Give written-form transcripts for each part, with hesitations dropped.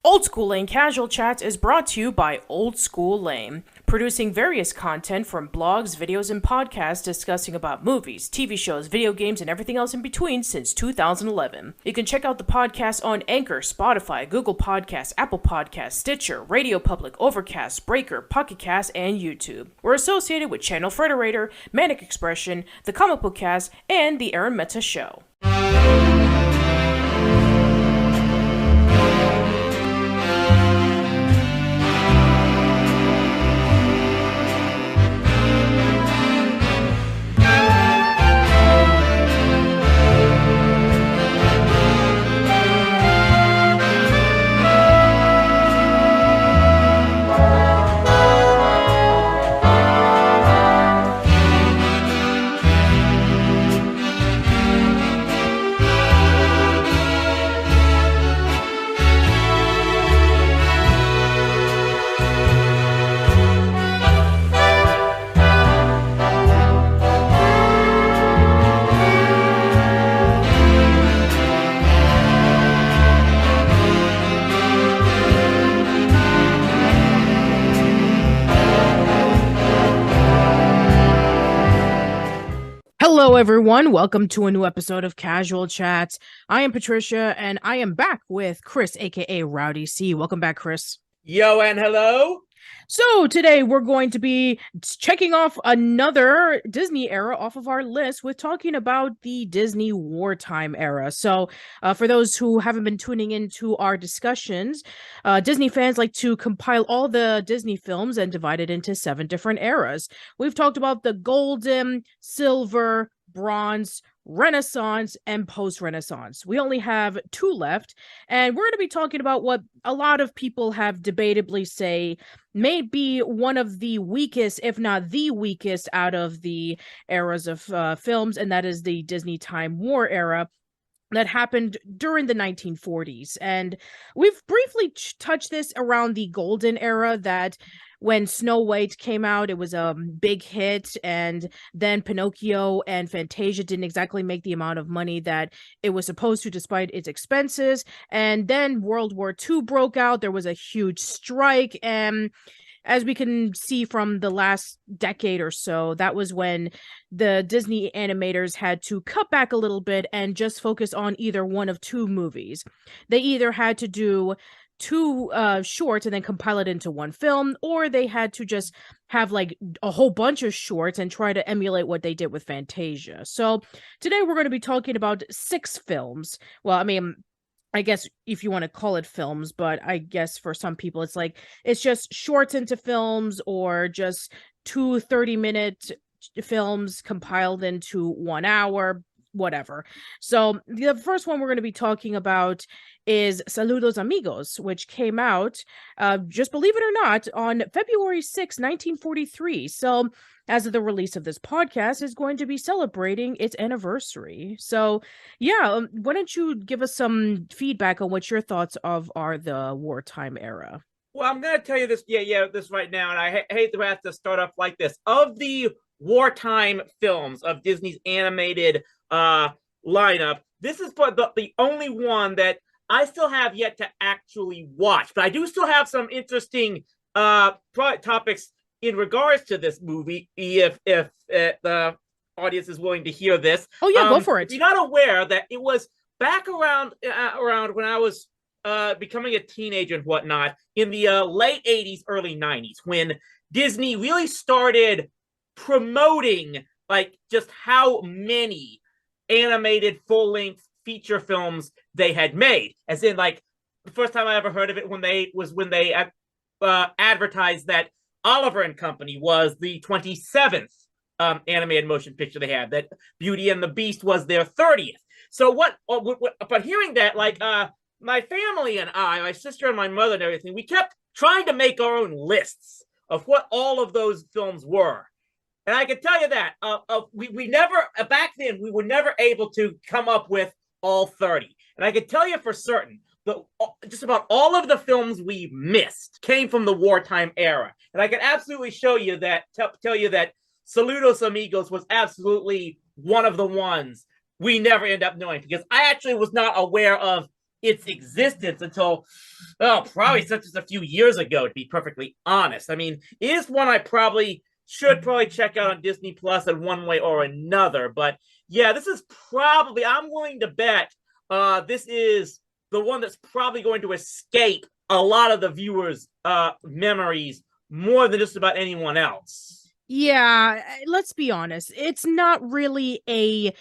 Old School Lane Casual Chats is brought to you by Old School Lane, producing various content from blogs, videos, and podcasts discussing about movies, TV shows, video games, and everything else in between since 2011. You can check out the podcast on Anchor, Spotify, Google Podcasts, Apple Podcasts, Stitcher, Radio Public, Overcast, Breaker, Pocket Cast, and YouTube. We're associated with Channel Frederator, Manic Expression, The Comic Book Cast, and The Aaron Meta Show. Hello, everyone. Welcome to a new episode of Casual Chats. I am Patricia, and I am back with Chris, aka RowdyC. Welcome back, Chris. Yo, and hello. So today we're going to be checking off another Disney era off of our list with talking about the Disney Wartime Era. So for those who haven't been tuning into our discussions, Disney fans like to compile all the Disney films and divide it into 7 different eras. We've talked about the Golden, Silver, Bronze, Renaissance, and post-Renaissance. We only have 2 left, and we're going to be talking about what a lot of people have debatably say may be one of the weakest, if not the weakest, out of the eras of films, and that is the Disney Time War era that happened during the 1940s. And we've briefly touched this around the Golden Era, that when Snow White came out, it was a big hit, and then Pinocchio and Fantasia didn't exactly make the amount of money that it was supposed to, despite its expenses. And then World War II broke out. There was a huge strike, and as we can see from the last decade or so, that was when the Disney animators had to cut back a little bit and just focus on either one of 2 movies. They either had to do 2 shorts and then compile it into 1 film, or they had to just have like a whole bunch of shorts and try to emulate what they did with Fantasia. So today we're going to be talking about 6 films. Well, I mean, I guess if you want to call it films, but I guess for some people it's like it's just shorts into films, or just 2 30-minute films compiled into 1 hour, whatever. So the first one we're going to be talking about is Saludos Amigos, which came out, just believe it or not, on February 6, 1943. So as of the release of this podcast, is going to be celebrating its anniversary. So yeah, why don't you give us some feedback on what your thoughts of are the wartime era? Well, I'm going to tell you this, this right now, and I hate to have to start off like this. Of the wartime films of Disney's animated lineup, this is the only one that I still have yet to actually watch. But I do still have some interesting topics in regards to this movie, if the audience is willing to hear this. Oh yeah, go for it. If you're not aware that it was back around when I was becoming a teenager and whatnot, in the late 80s, early 90s, when Disney really started promoting like just how many animated full-length feature films they had made. As in, like, the first time I ever heard of it when they advertised that Oliver and Company was the 27th animated motion picture they had, that Beauty and the Beast was their 30th. So but hearing that, like, my family and I, my sister and my mother and everything, we kept trying to make our own lists of what all of those films were. And I can tell you that we never, back then, we were never able to come up with all 30. And I can tell you for certain, just about all of the films we missed came from the wartime era. And I can absolutely tell you that Saludos Amigos was absolutely one of the ones we never end up knowing, because I actually was not aware of its existence until, probably since just a few years ago, to be perfectly honest. I mean, it is one I should check out on Disney Plus in one way or another. But yeah, this is probably, I'm willing to bet, this is the one that's probably going to escape a lot of the viewers' memories more than just about anyone else. Yeah, let's be honest. It's not really a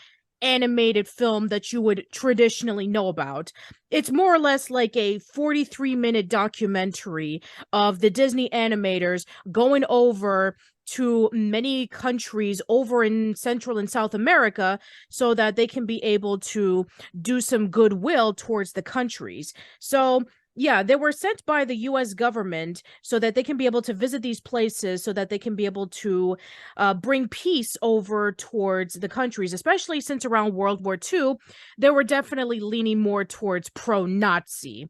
animated film that you would traditionally know about. It's more or less like a 43-minute documentary of the Disney animators going over to many countries over in Central and South America so that they can be able to do some goodwill towards the countries. So yeah, they were sent by the US government so that they can be able to visit these places, so that they can be able to bring peace over towards the countries, especially since around World War II, they were definitely leaning more towards pro-Nazi.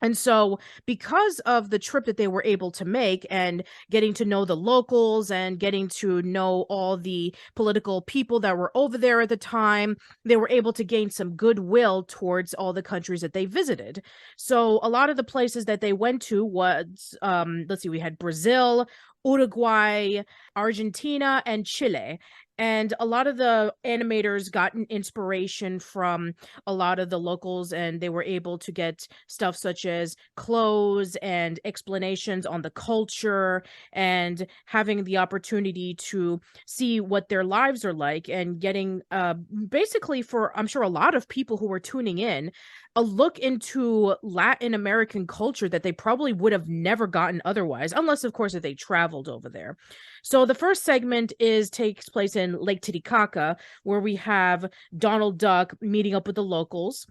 And so, because of the trip that they were able to make and getting to know the locals and getting to know all the political people that were over there at the time, they were able to gain some goodwill towards all the countries that they visited. So, a lot of the places that they went to was, let's see, we had Brazil, Uruguay, Argentina, and Chile. And a lot of the animators got an inspiration from a lot of the locals, and they were able to get stuff such as clothes and explanations on the culture and having the opportunity to see what their lives are like and getting basically, for I'm sure a lot of people who were tuning in, a look into Latin American culture that they probably would have never gotten otherwise, unless of course if they traveled over there. So the first segment takes place in Lake Titicaca, where we have Donald Duck meeting up with the locals.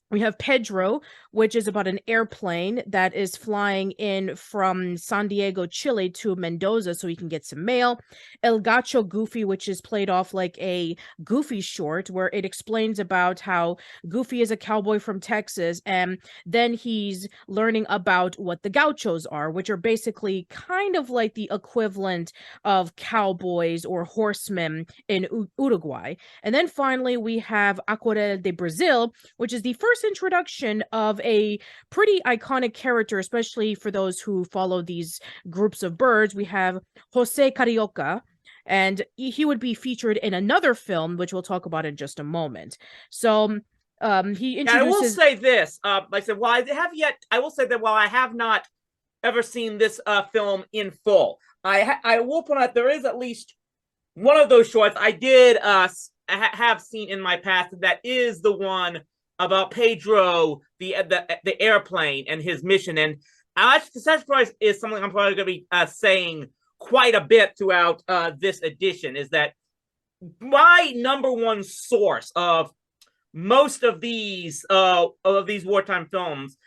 We have Pedro, which is about an airplane that is flying in from San Diego, Chile to Mendoza so he can get some mail. El Gacho Goofy, which is played off like a Goofy short, where it explains about how Goofy is a cowboy from Texas, and then he's learning about what the gauchos are, which are basically kind of like the equivalent of cowboys or horsemen in Uruguay. And then finally, we have Aquarel de Brazil, which is the first introduction of a pretty iconic character, especially for those who follow these groups of birds. We have Jose Carioca, and he would be featured in another film, which we'll talk about in just a moment. So he introduces... I will say this, like I said, I will say that while I have not ever seen this film in full, I will point out there is at least one of those shorts I did have seen in my past, and that is the one about Pedro, the airplane, and his mission. And the Such Price is something I'm probably going to be saying quite a bit throughout this edition, is that my number one source of most of these wartime films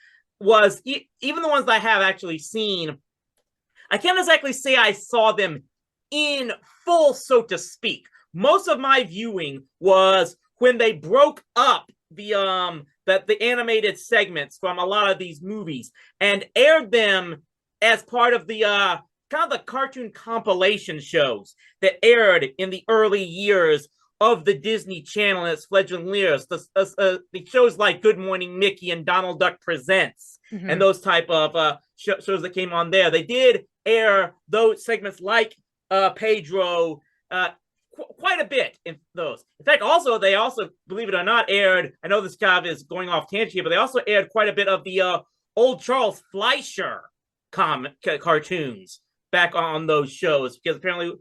was, even the ones that I have actually seen, I can't exactly say I saw them in full, so to speak. Most of my viewing was when they broke up the animated segments from a lot of these movies and aired them as part of the kind of the cartoon compilation shows that aired in the early years of the Disney Channel in its fledgling years. The shows like Good Morning Mickey and Donald Duck Presents, and those type of shows that came on there. They did air those segments like Pedro quite a bit in those. In fact, they also, believe it or not, aired, I know this kind of is going off tangent here, but they also aired quite a bit of the old Charles Fleischer cartoons back on those shows, because apparently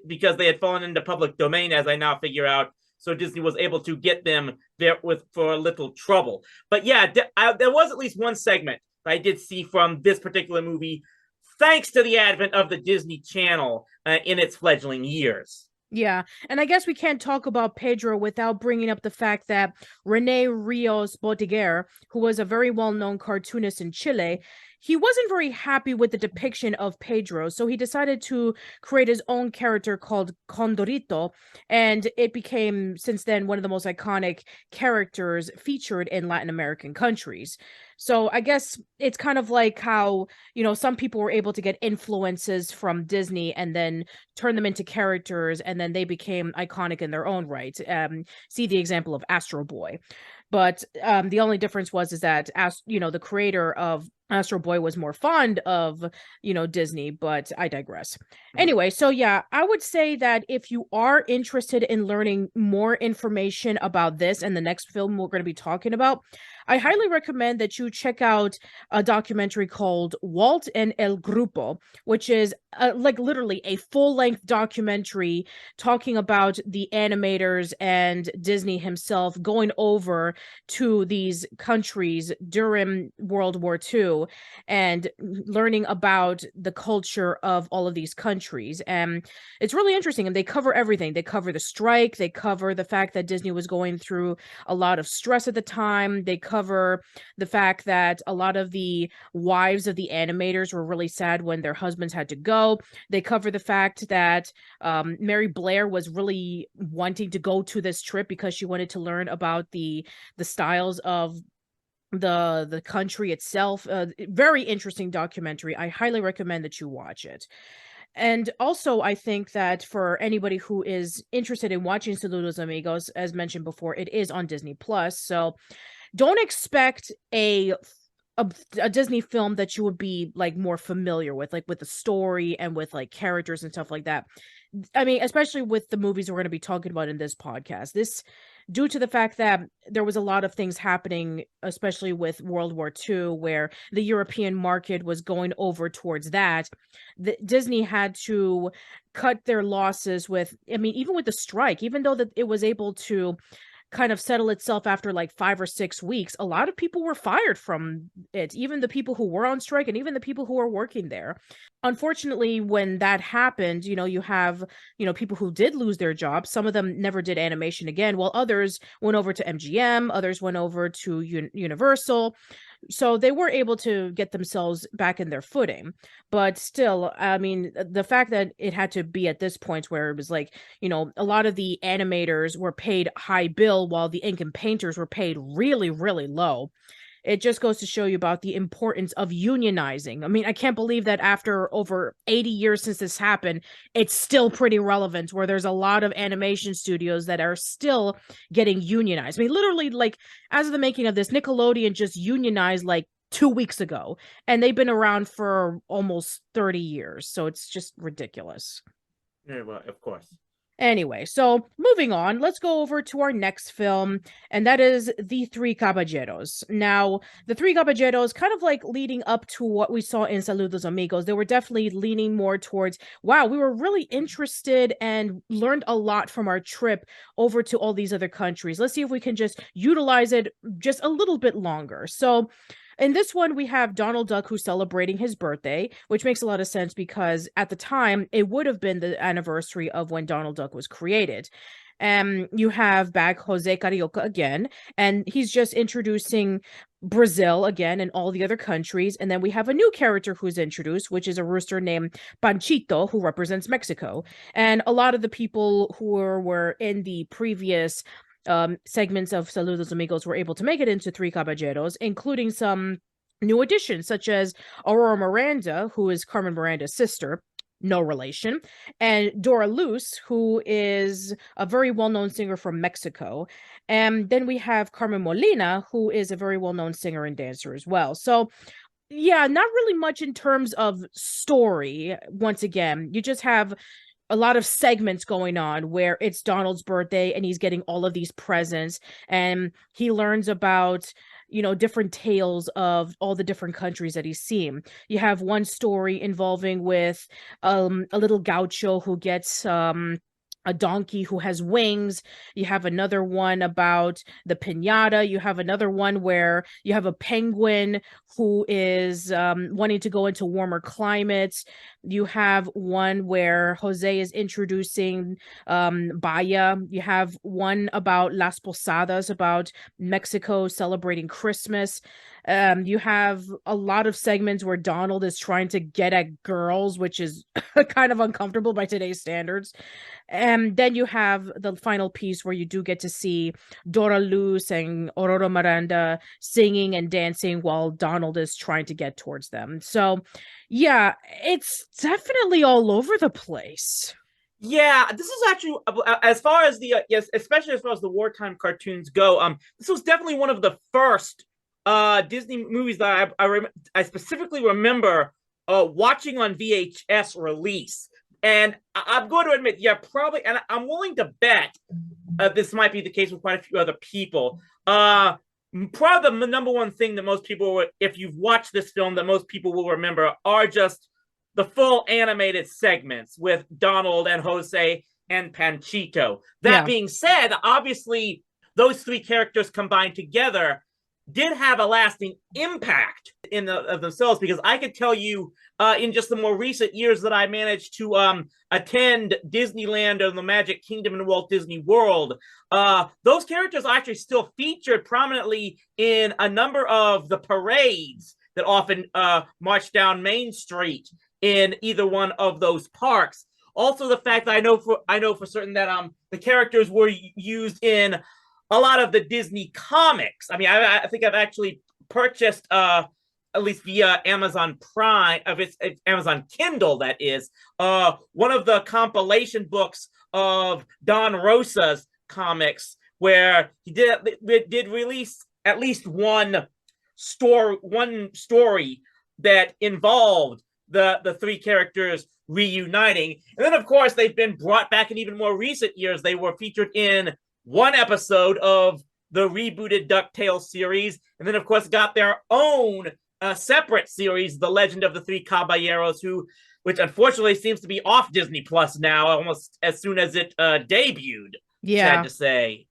because they had fallen into public domain, as I now figure out, so Disney was able to get them there for a little trouble. But yeah, there was at least one segment that I did see from this particular movie, thanks to the advent of the Disney Channel in its fledgling years. Yeah, and I guess we can't talk about Pedro without bringing up the fact that Rene Rios Botiguer, who was a very well-known cartoonist in Chile, he wasn't very happy with the depiction of Pedro, so he decided to create his own character called Condorito, and it became, since then, one of the most iconic characters featured in Latin American countries. So I guess it's kind of like how, some people were able to get influences from Disney and then turn them into characters, and then they became iconic in their own right. See the example of Astro Boy. But the only difference is that, as you know, the creator of Astro Boy was more fond of, Disney, but I digress. Anyway, so yeah, I would say that if you are interested in learning more information about this and the next film we're going to be talking about, I highly recommend that you check out a documentary called Walt and El Grupo, which is like literally a full-length documentary talking about the animators and Disney himself going over to these countries during World War II and learning about the culture of all of these countries. And it's really interesting. And they cover everything. They cover the strike. They cover the fact that Disney was going through a lot of stress at the time. They cover the fact that a lot of the wives of the animators were really sad when their husbands had to go. They cover the fact that Mary Blair was really wanting to go to this trip because she wanted to learn about the styles of the country itself. Very interesting documentary. I highly recommend that you watch it. And also, I think that for anybody who is interested in watching Saludos Amigos, as mentioned before, it is on Disney Plus. So don't expect a Disney film that you would be like more familiar with, like with the story and with like characters and stuff like that. I mean, especially with the movies we're going to be talking about in this podcast. This, due to the fact that there was a lot of things happening, especially with World War II, where the European market was going over towards that, Disney had to cut their losses with, I mean, even with the strike, even though that it was able to kind of settle itself after like 5 or 6 weeks, a lot of people were fired from it, even the people who were on strike and even the people who were working there. Unfortunately, when that happened, you have, people who did lose their jobs. Some of them never did animation again, while others went over to MGM, others went over to Universal. So they were able to get themselves back in their footing. But still, I mean, the fact that it had to be at this point where it was like, a lot of the animators were paid high bill while the ink and painters were paid really, really low. It just goes to show you about the importance of unionizing. I mean, I can't believe that after over 80 years since this happened, it's still pretty relevant, where there's a lot of animation studios that are still getting unionized. I mean, literally, like, as of the making of this, Nickelodeon just unionized like 2 weeks ago, and they've been around for almost 30 years. So it's just ridiculous. Yeah, well, of course. Anyway, so moving on, let's go over to our next film, and that is The Three Caballeros. Now, The Three Caballeros, kind of like leading up to what we saw in Saludos Amigos, they were definitely leaning more towards, wow, we were really interested and learned a lot from our trip over to all these other countries. Let's see if we can just utilize it just a little bit longer. So in this one, we have Donald Duck, who's celebrating his birthday, which makes a lot of sense because at the time, it would have been the anniversary of when Donald Duck was created. You have back Jose Carioca again, and he's just introducing Brazil again and all the other countries. And then we have a new character who's introduced, which is a rooster named Panchito, who represents Mexico. And a lot of the people who were in the previous segments of Saludos Amigos were able to make it into Three Caballeros, including some new additions, such as Aurora Miranda, who is Carmen Miranda's sister, no relation, and Dora Luz, who is a very well-known singer from Mexico. And then we have Carmen Molina, who is a very well-known singer and dancer as well. So yeah, not really much in terms of story. Once again, you just have a lot of segments going on where it's Donald's birthday and he's getting all of these presents, and he learns about, different tales of all the different countries that he's seen. You have one story involving with a little gaucho who gets a donkey who has wings. You have another one about the piñata. You have another one where you have a penguin who is wanting to go into warmer climates. You have one where Jose is introducing Baya. You have one about Las Posadas, about Mexico celebrating Christmas. You have a lot of segments where Donald is trying to get at girls, which is kind of uncomfortable by today's standards. And then you have the final piece where you do get to see Dora Luz and Aurora Miranda singing and dancing while Donald is trying to get towards them. So, yeah, it's definitely all over the place. Yeah, this is actually as far as the yes, especially as far as the wartime cartoons go. This was definitely one of the first Disney movies that I specifically remember watching on VHS release. And I'm going to admit, yeah, probably, and I'm willing to bet this might be the case with quite a few other people. Probably the number one thing that most people, if you've watched this film, that most people will remember are just the full animated segments with Donald and Jose and Panchito. That being said, obviously, those three characters combined together did have a lasting impact of themselves, because I could tell you in just the more recent years that I managed to attend Disneyland or the Magic Kingdom in Walt Disney World, those characters are actually still featured prominently in a number of the parades that often march down Main Street in either one of those parks. Also, the fact that I know for certain that the characters were used in a lot of the Disney comics. I mean, I think I've actually purchased, at least via Amazon Prime, of its Amazon Kindle, that is, one of the compilation books of Don Rosa's comics, where he did release at least one story that involved the three characters reuniting. And then, of course, they've been brought back in even more recent years. They were featured in one episode of the rebooted DuckTales series, and then, of course, got their own separate series, The Legend of the Three Caballeros, which unfortunately seems to be off Disney Plus now, almost as soon as it debuted. Yeah. Sad to say.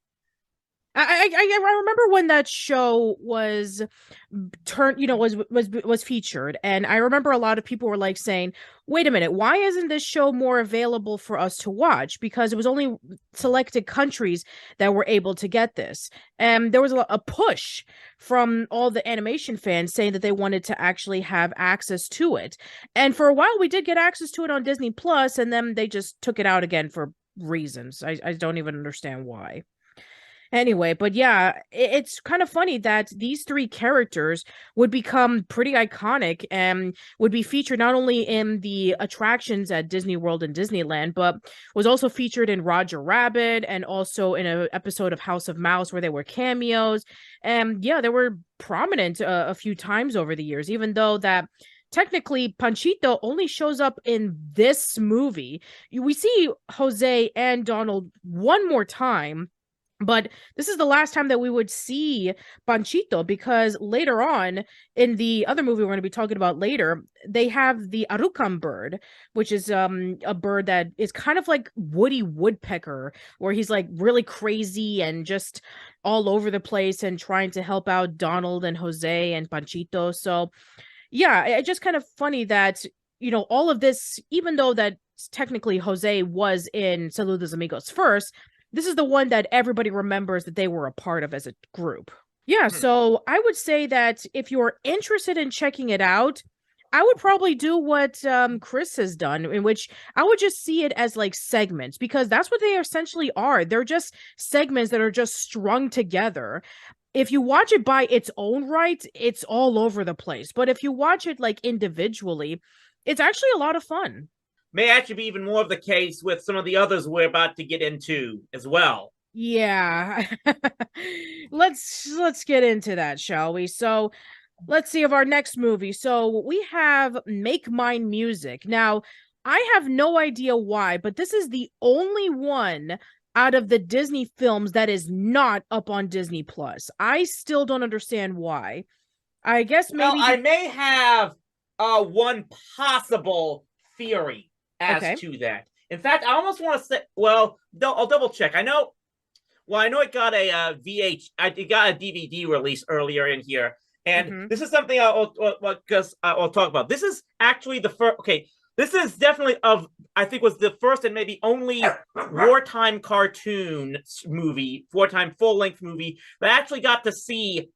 I remember when that show was was featured, and I remember a lot of people were like saying, wait a minute, why isn't this show more available for us to watch? Because it was only selected countries that were able to get this. And there was a push from all the animation fans saying that they wanted to actually have access to it. And for a while we did get access to it on Disney Plus, and then they just took it out again for reasons. I don't even understand why. Anyway, but yeah, it's kind of funny that these three characters would become pretty iconic and would be featured not only in the attractions at Disney World and Disneyland, but was also featured in Roger Rabbit and also in an episode of House of Mouse where they were cameos. And yeah, they were prominent a few times over the years, even though that technically Panchito only shows up in this movie. We see Jose and Donald one more time, but this is the last time that we would see Panchito, because later on in the other movie we're going to be talking about later, they have the Arucan bird, which is a bird that is kind of like Woody Woodpecker, where he's like really crazy and just all over the place and trying to help out Donald and Jose and Panchito. So yeah, it's just kind of funny that, all of this, even though that technically Jose was in Saludos Amigos first, this is the one that everybody remembers that they were a part of as a group. Yeah, so I would say that if you're interested in checking it out, I would probably do what Chris has done, in which I would just see it as like segments, because that's what they essentially are. They're just segments that are just strung together. If you watch it by its own right, it's all over the place. But if you watch it like individually, it's actually a lot of fun. May actually be even more of the case with some of the others we're about to get into as well. Yeah. Let's get into that, shall we? So let's see of our next movie. So we have Make Mine Music. Now, I have no idea why, but this is the only one out of the Disney films that is not up on Disney Plus. I still don't understand why. I guess maybe I may have one possible theory as to that. In fact, I almost want to say, well, I'll double check. I know it got a it got a DVD release earlier in here, and this is something I'll talk about. This is actually the first. Okay, this is definitely I think was the first and maybe only wartime cartoon movie, wartime full-length movie that I actually got to see,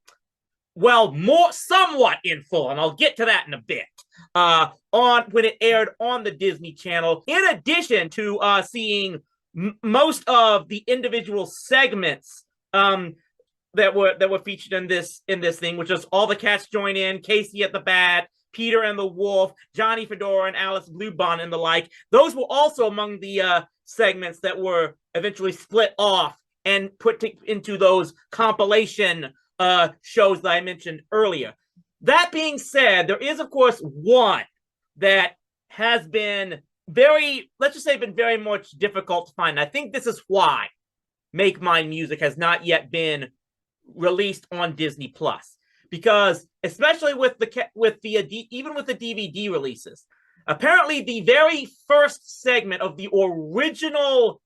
well, somewhat in full, and I'll get to that in a bit. When it aired on the Disney Channel, in addition to seeing most of the individual segments that were featured in this thing, which is All the Cats Join In, Casey at the Bat, Peter and the Wolf, Johnny Fedora and Alice Bluebonnet and the like. Those were also among the segments that were eventually split off and put into those compilation shows that I mentioned earlier. That being said, there is, of course, one that has been very much difficult to find. And I think this is why Make Mine Music has not yet been released on Disney Plus, because especially with the even with the DVD releases, apparently the very first segment of the original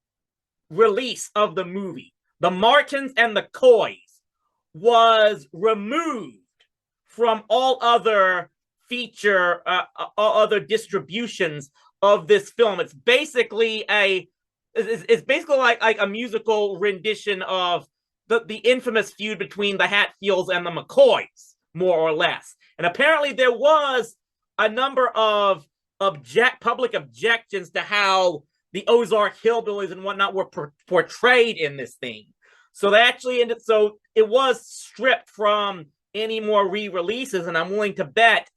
release of the movie, the Martins and the Coys, was removed from all other other distributions of this film. It's basically like a musical rendition of the infamous feud between the Hatfields and the McCoys, more or less. And apparently there was a number of public objections to how the Ozark Hillbillies and whatnot were portrayed in this thing. So they actually so it was stripped from any more re-releases, and I'm willing to bet,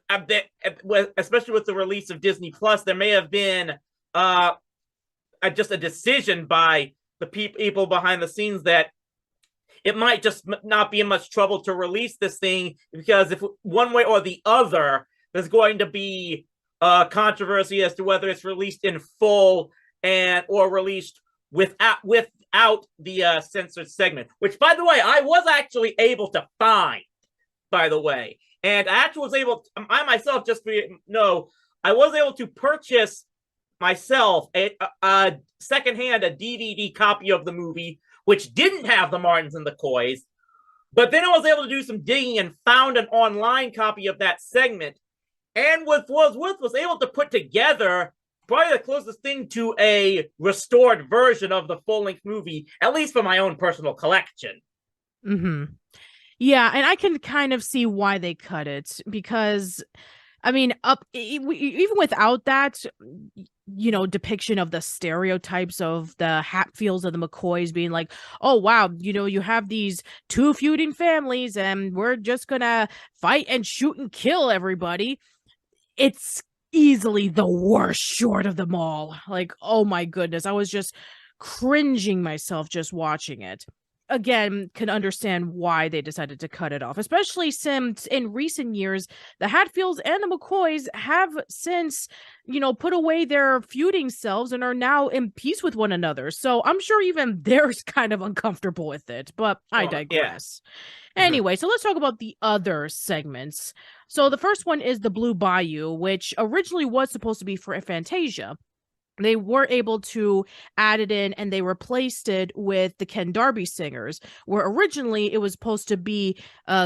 especially with the release of Disney Plus, there may have been just a decision by the people behind the scenes that it might just not be in much trouble to release this thing, because if one way or the other, there's going to be controversy as to whether it's released in full or released without the censored segment, which, by the way, I was actually able to find, by the way. And I actually was able, I myself, just so you know, I was able to purchase myself a secondhand, a DVD copy of the movie, which didn't have the Martins and the Coys. But then I was able to do some digging and found an online copy of that segment, and was able to put together probably the closest thing to a restored version of the full-length movie, at least for my own personal collection. Mm-hmm. Yeah, and I can kind of see why they cut it, because, I mean, even without that, depiction of the stereotypes of the Hatfields and the McCoys being like, oh, wow, you have these two feuding families and we're just gonna fight and shoot and kill everybody. It's easily the worst short of them all. Like, oh my goodness, I was just cringing myself just watching it. Again, can understand why they decided to cut it off, especially since in recent years, the Hatfields and the McCoys have since, put away their feuding selves and are now in peace with one another. So I'm sure even they're kind of uncomfortable with it, but I digress. Yeah. Anyway, so let's talk about the other segments. So the first one is the Blue Bayou, which originally was supposed to be for Fantasia. They were able to add it in, and they replaced it with the Ken Darby Singers, where originally it was supposed to be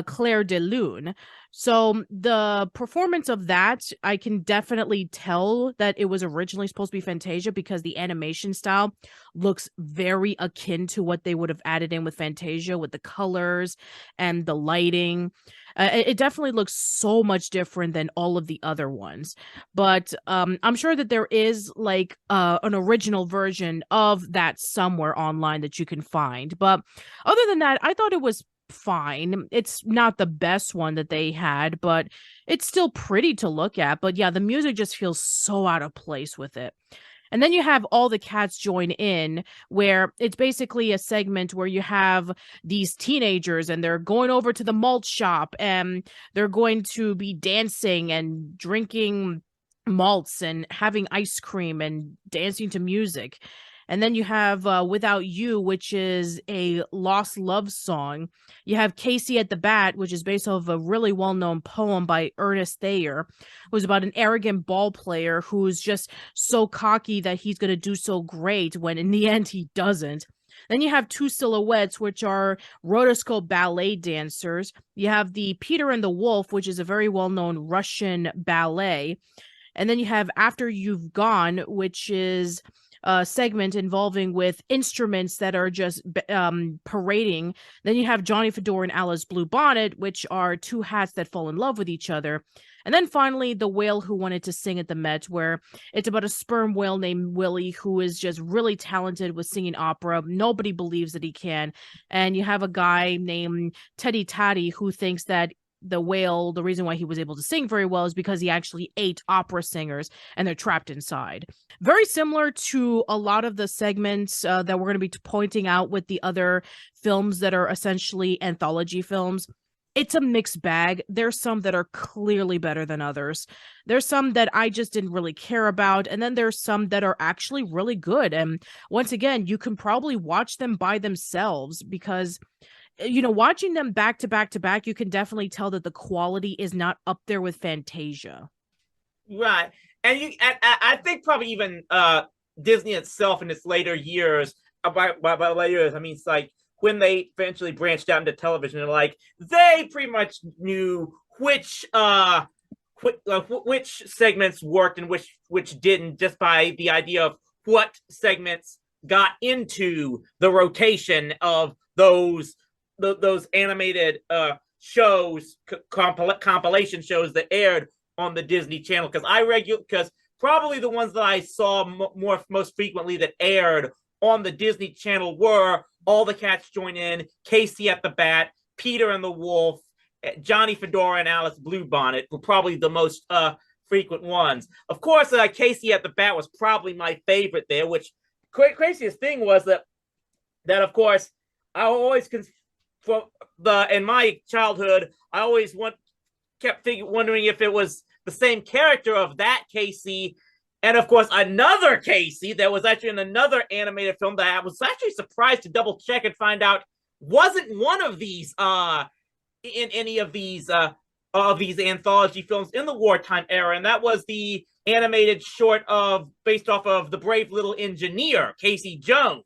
Claire de Lune. So the performance of that, I can definitely tell that it was originally supposed to be Fantasia, because the animation style looks very akin to what they would have added in with Fantasia, with the colors and the lighting. It definitely looks so much different than all of the other ones. But I'm sure that there is like an original version of that somewhere online that you can find. But other than that, I thought it was fine. It's not the best one that they had, but it's still pretty to look at. But yeah, the music just feels so out of place with it. And then you have All the Cats Join In, where it's basically a segment where you have these teenagers and they're going over to the malt shop and they're going to be dancing and drinking malts and having ice cream and dancing to music. And then you have Without You, which is a lost love song. You have Casey at the Bat, which is based off of a really well-known poem by Ernest Thayer, who's about an arrogant ball player who's just so cocky that he's going to do so great when in the end he doesn't. Then you have Two Silhouettes, which are rotoscope ballet dancers. You have the Peter and the Wolf, which is a very well-known Russian ballet. And then you have After You've Gone, which is a segment involving with instruments that are just parading. Then you have Johnny Fedora and Alice Blue Bonnet, which are two hats that fall in love with each other. And then finally, The Whale Who Wanted to Sing at the Met, where it's about a sperm whale named Willie who is just really talented with singing opera. Nobody believes that he can. And you have a guy named Teddy Taddy who thinks that the whale, the reason why he was able to sing very well is because he actually ate opera singers and they're trapped inside. Very similar to a lot of the segments that we're going to be pointing out with the other films that are essentially anthology films. It's a mixed bag. There's some that are clearly better than others. There's some that I just didn't really care about. And then there's some that are actually really good. And once again, you can probably watch them by themselves because, watching them back to back to back, you can definitely tell that the quality is not up there with Fantasia. Right. And I think probably even Disney itself in its later years, by later years, I mean, it's like, when they eventually branched out into television, they pretty much knew which segments worked and which didn't, just by the idea of what segments got into the rotation of those animated shows, compilation shows that aired on the Disney Channel. Because probably the ones that I saw most frequently that aired on the Disney Channel were All the Cats Join In, Casey at the Bat, Peter and the Wolf, Johnny Fedora, and Alice Bluebonnet were probably the most frequent ones. Of course, Casey at the Bat was probably my favorite there, which craziest thing was that of course, I always, in my childhood, I always kept wondering if it was the same character of that Casey. And of course, another Casey that was actually in another animated film that I was actually surprised to double check and find out wasn't one of these in any of these anthology films in the Wartime Era, and that was the animated short based off of The Brave Little Engineer, Casey Jones.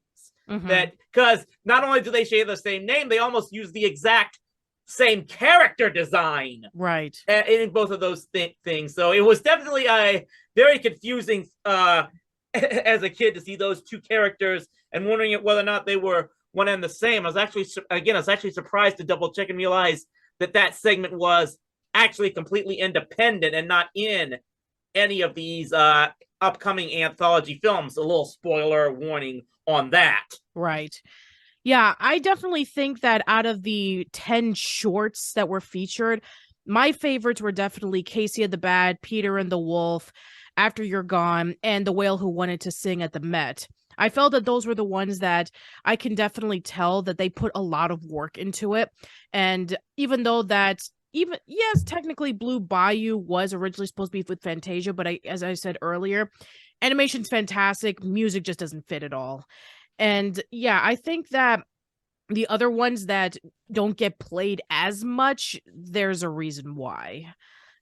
Mm-hmm. That because not only do they share the same name, they almost use the exact same character design, right, in both of those things. So it was definitely a very confusing as a kid to see those two characters and wondering whether or not they were one and the same. I was actually surprised to double check and realize that segment was actually completely independent and not in any of these upcoming anthology films. A little spoiler warning on that. Right. Yeah, I definitely think that out of the 10 shorts that were featured, my favorites were definitely Casey and the Bat, Peter and the Wolf, After You're Gone, and The Whale Who Wanted to Sing at the Met. I felt that those were the ones that I can definitely tell that they put a lot of work into it. And even though yes, technically Blue Bayou was originally supposed to be with Fantasia, but as I said earlier, animation's fantastic, music just doesn't fit at all. And yeah, I think that the other ones that don't get played as much, there's a reason why.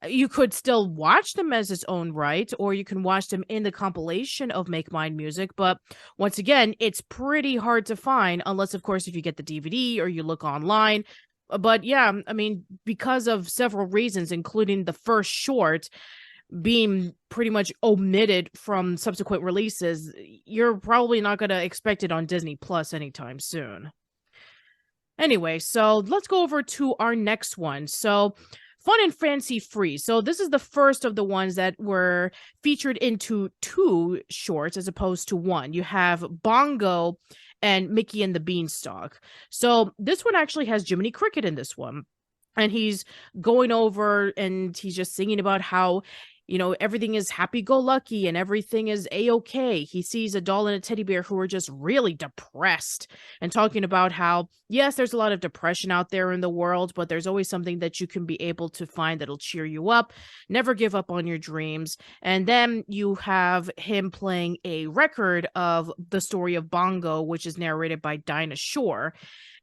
You could still watch them as its own right, or you can watch them in the compilation of Make Mine Music. But once again, it's pretty hard to find, unless, of course, if you get the DVD or you look online. But yeah, I mean, because of several reasons, including the first short being pretty much omitted from subsequent releases, you're probably not going to expect it on Disney Plus anytime soon. Anyway, so let's go over to our next one. So Fun and Fancy Free. So this is the first of the ones that were featured into 2 shorts as opposed to 1. You have Bongo and Mickey and the Beanstalk. So this one actually has Jiminy Cricket in this one. And he's going over and he's just singing about how, everything is happy-go-lucky and everything is A-okay. He sees a doll and a teddy bear who are just really depressed and talking about how, yes, there's a lot of depression out there in the world, but there's always something that you can be able to find that'll cheer you up. Never give up on your dreams. And then you have him playing a record of the story of Bongo, which is narrated by Dinah Shore.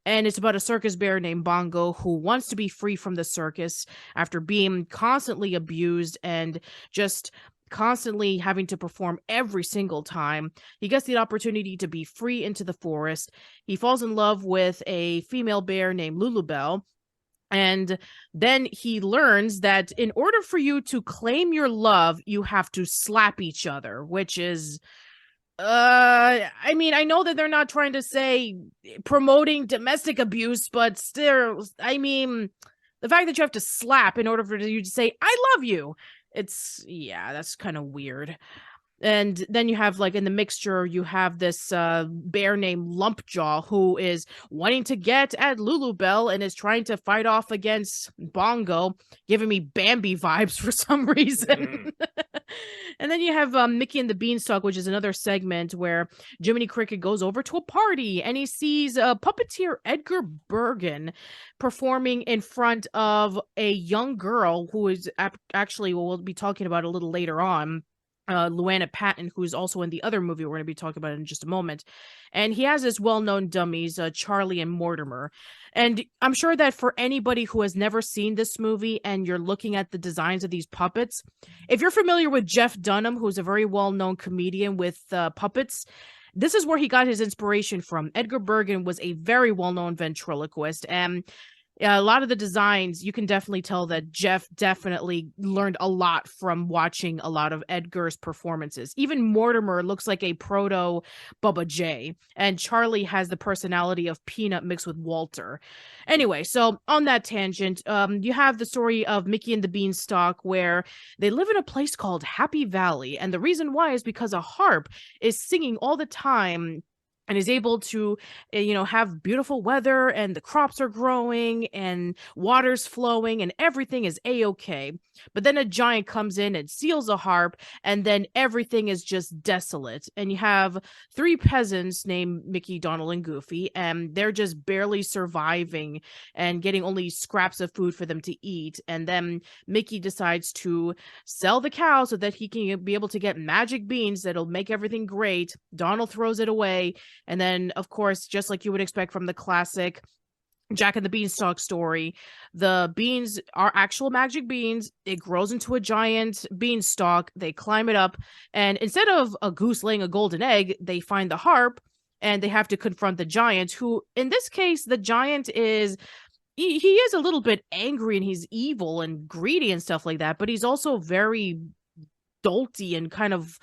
And it's about a circus bear named Bongo who wants to be free from the circus after being constantly abused and just constantly having to perform every single time. He gets the opportunity to be free into the forest. He falls in love with a female bear named Lulubelle. And then he learns that in order for you to claim your love, you have to slap each other, which is... I mean, I know that they're not trying to say promoting domestic abuse, but still, I mean, the fact that you have to slap in order for you to say, I love you, that's kind of weird. And then you have, like, in the mixture, you have this bear named Lumpjaw who is wanting to get at Lulubelle and is trying to fight off against Bongo, giving me Bambi vibes for some reason. And then you have Mickey and the Beanstalk, which is another segment where Jiminy Cricket goes over to a party and he sees puppeteer Edgar Bergen performing in front of a young girl who is actually, well, we'll be talking about a little later on, Luana Patton, who's also in the other movie we're going to be talking about in just a moment. And he has his well-known dummies, Charlie and Mortimer. And I'm sure that for anybody who has never seen this movie and you're looking at the designs of these puppets, if you're familiar with Jeff Dunham, who's a very well-known comedian with puppets, this is where he got his inspiration from. Edgar Bergen was a very well-known ventriloquist, and a lot of the designs, you can definitely tell that Jeff definitely learned a lot from watching a lot of Edgar's performances. Even Mortimer looks like a proto Bubba J, and Charlie has the personality of Peanut mixed with Walter. Anyway, so on that tangent, you have the story of Mickey and the Beanstalk, where they live in a place called Happy Valley, and the reason why is because a harp is singing all the time and is able to, have beautiful weather, and the crops are growing and water's flowing and everything is a-okay. But then a giant comes in and steals a harp, and then everything is just desolate. And you have three peasants named Mickey, Donald, and Goofy, and they're just barely surviving and getting only scraps of food for them to eat. And then Mickey decides to sell the cow so that he can be able to get magic beans that'll make everything great. Donald throws it away. And then, of course, just like you would expect from the classic Jack and the Beanstalk story, the beans are actual magic beans. It grows into a giant beanstalk. They climb it up. And instead of a goose laying a golden egg, they find the harp and they have to confront the giant, who, in this case, the giant is... He is a little bit angry and he's evil and greedy and stuff like that, but he's also very dolty and kind of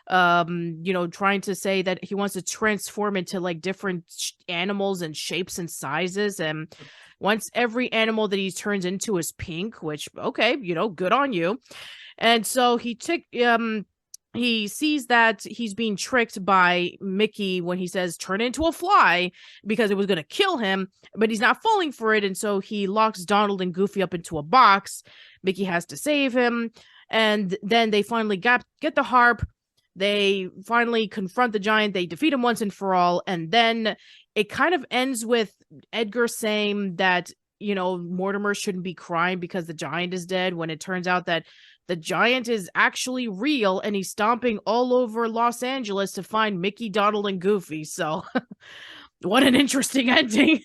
trying to say that he wants to transform into like different animals and shapes and sizes, and once every animal that he turns into is pink, which, okay, good on you. And so he sees that he's being tricked by Mickey when he says turn into a fly, because it was going to kill him, but he's not falling for it. And so he locks Donald and Goofy up into a box. Mickey has to save him. And then they finally get the harp. They finally confront the giant. They defeat him once and for all. And then it kind of ends with Edgar saying that, Mortimer shouldn't be crying because the giant is dead, when it turns out that the giant is actually real and he's stomping all over Los Angeles to find Mickey, Donald, and Goofy. So what an interesting ending.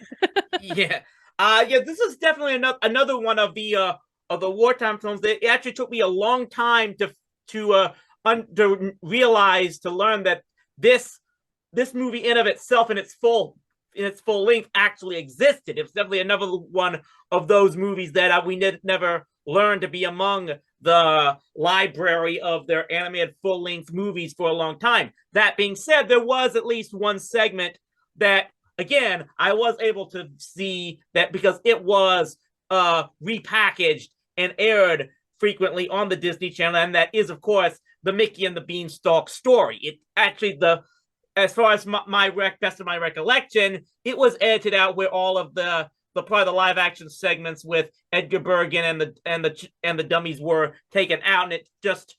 Yeah. This is definitely another one of the wartime films that it actually took me a long time to realize, to learn that this movie in of itself, in its full length, actually existed. It's definitely another one of those movies that we never learned to be among the library of their animated full-length movies for a long time. That being said, there was at least one segment that, again, I was able to see that because it was repackaged and aired frequently on the Disney Channel, and that is, of course, the Mickey and the Beanstalk story. It actually, as far as best of my recollection, it was edited out where all of the part of the live action segments with Edgar Bergen and the dummies were taken out, and it just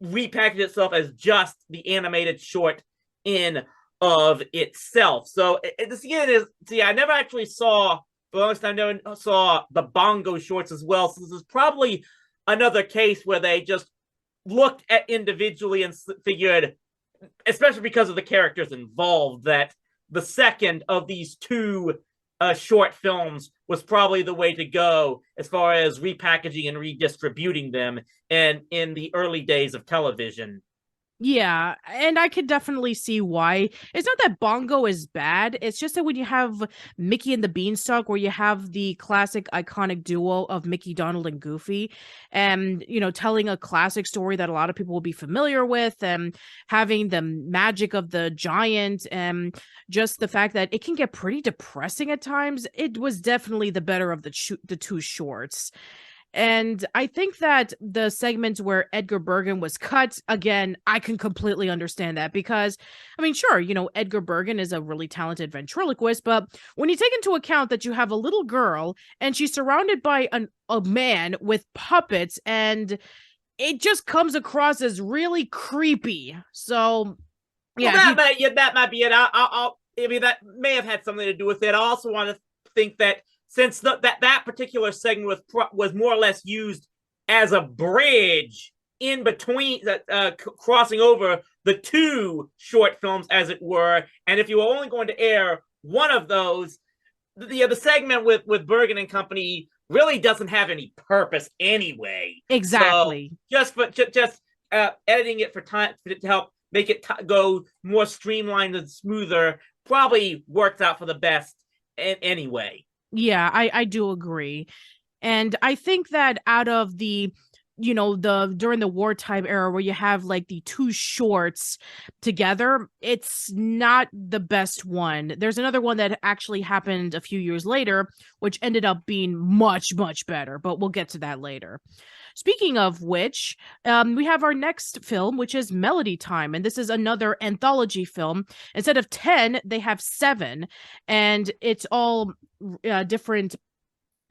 repackaged itself as just the animated short in of itself. So I never actually saw, for the longest time, I never saw the Bongo shorts as well. So this is probably another case where they just looked at individually and figured, especially because of the characters involved, that the second of these two short films was probably the way to go as far as repackaging and redistributing them and in the early days of television. Yeah, and I could definitely see why. It's not that Bongo is bad. It's just that when you have Mickey and the Beanstalk, where you have the classic iconic duo of Mickey, Donald, and Goofy, and, telling a classic story that a lot of people will be familiar with, and having the magic of the giant, and just the fact that it can get pretty depressing at times, it was definitely the better of the two shorts. And I think that the segments where Edgar Bergen was cut, again, I can completely understand that because, I mean, sure, Edgar Bergen is a really talented ventriloquist, but when you take into account that you have a little girl and she's surrounded by a man with puppets, and it just comes across as really creepy. So, Well, yeah, that might be it. I mean, that may have had something to do with it. I also want to think that since that particular segment was more or less used as a bridge in between, crossing over the two short films, as it were, and if you were only going to air one of those, the segment with Bergen and company really doesn't have any purpose anyway. exactly. So just editing it for time to help make it go more streamlined and smoother probably works out for the best anyway. Yeah, I do agree. And I think that out of the during the wartime era where you have like the two shorts together, it's not the best one. There's another one that actually happened a few years later, which ended up being much, much better, but we'll get to that later. Speaking of which, we have our next film, which is Melody Time, and this is another anthology film. Instead of 10, they have 7, and it's all different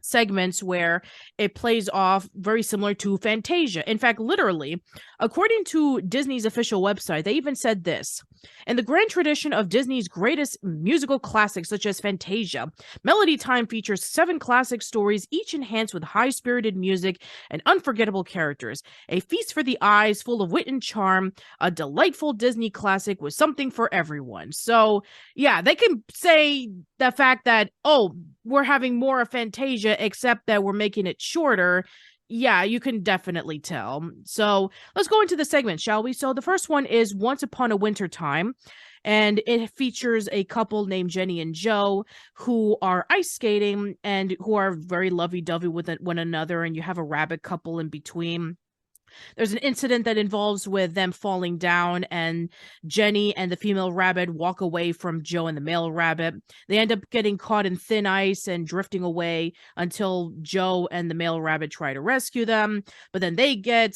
segments where it plays off very similar to Fantasia. In fact, literally, according to Disney's official website, they even said this: in the grand tradition of Disney's greatest musical classics such as Fantasia, Melody Time features 7 classic stories, each enhanced with high-spirited music and unforgettable characters. A feast for the eyes, full of wit and charm, a delightful Disney classic with something for everyone. So, yeah, they can say the fact that, oh, we're having more of Fantasia, except that we're making it shorter. Yeah, you can definitely tell. So let's go into the segment, shall we? So the first one is Once Upon a Winter Time, and it features a couple named Jenny and Joe who are ice skating and who are very lovey-dovey with one another, and you have a rabbit couple in between. There's an incident that involves with them falling down, and Jenny and the female rabbit walk away from Joe and the male rabbit. They end up getting caught in thin ice and drifting away until Joe and the male rabbit try to rescue them. But then they get